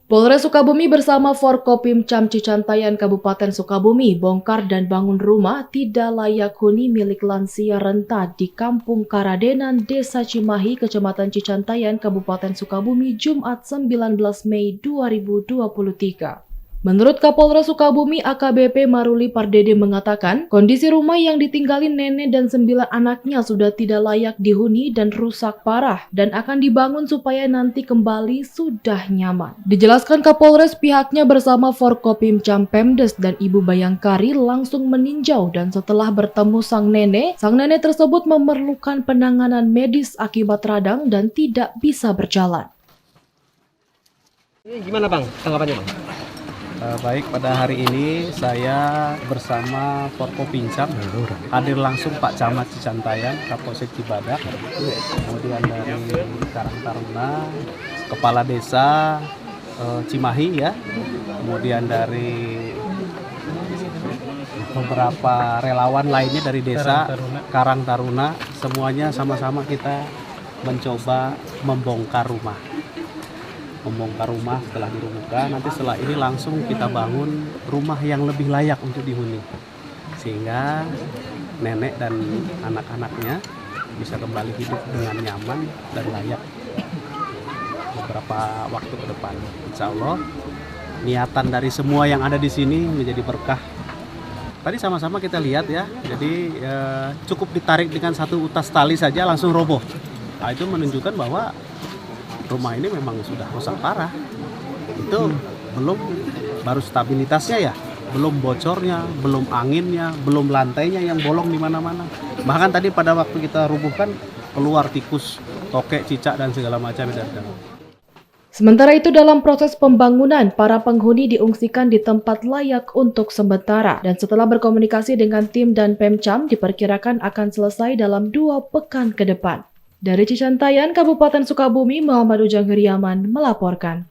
Polres Sukabumi bersama Forkopimcam Cicantayan Kabupaten Sukabumi bongkar dan bangun rumah tidak layak huni milik lansia renta di Kampung Karadenan, Desa Cimahi, Kecamatan Cicantayan, Kabupaten Sukabumi, Jumat 19 Mei 2023. Menurut Kapolres Sukabumi AKBP Maruli Pardede mengatakan, kondisi rumah yang ditinggali nenek dan 9 anaknya sudah tidak layak dihuni dan rusak parah dan akan dibangun supaya nanti kembali sudah nyaman. Dijelaskan Kapolres, pihaknya bersama Forkopimcam Pemdes dan Ibu Bayangkari langsung meninjau dan setelah bertemu sang nenek tersebut memerlukan penanganan medis akibat radang dan tidak bisa berjalan. Ini gimana Bang, tanggapannya Bang? Baik, pada hari ini saya bersama Forkopimcam hadir langsung Pak Camat Cicantayan, Kapolsek Cibadak, kemudian dari Karang Taruna, Kepala Desa Cimahi ya, kemudian dari beberapa relawan lainnya dari desa Karang Taruna, semuanya sama-sama kita mencoba membongkar rumah setelah dirumahkan. Nanti setelah ini langsung kita bangun rumah yang lebih layak untuk dihuni sehingga nenek dan anak-anaknya bisa kembali hidup dengan nyaman dan layak beberapa waktu ke depan. Insya Allah niatan dari semua yang ada di sini menjadi berkah. Tadi sama-sama kita lihat ya, jadi cukup ditarik dengan satu utas tali saja langsung roboh. Nah, itu menunjukkan bahwa rumah ini memang sudah rusak parah. Itu belum baru stabilitasnya ya, belum bocornya, belum anginnya, belum lantainya yang bolong di mana-mana. Bahkan tadi pada waktu kita rubuhkan keluar tikus, tokek, cicak dan segala macam. Sementara itu dalam proses pembangunan, para penghuni diungsikan di tempat layak untuk sementara dan setelah berkomunikasi dengan tim dan Pemcam diperkirakan akan selesai dalam 2 pekan ke depan. Dari Cicantayan, Kabupaten Sukabumi, Muhammad Ujang Heriaman melaporkan.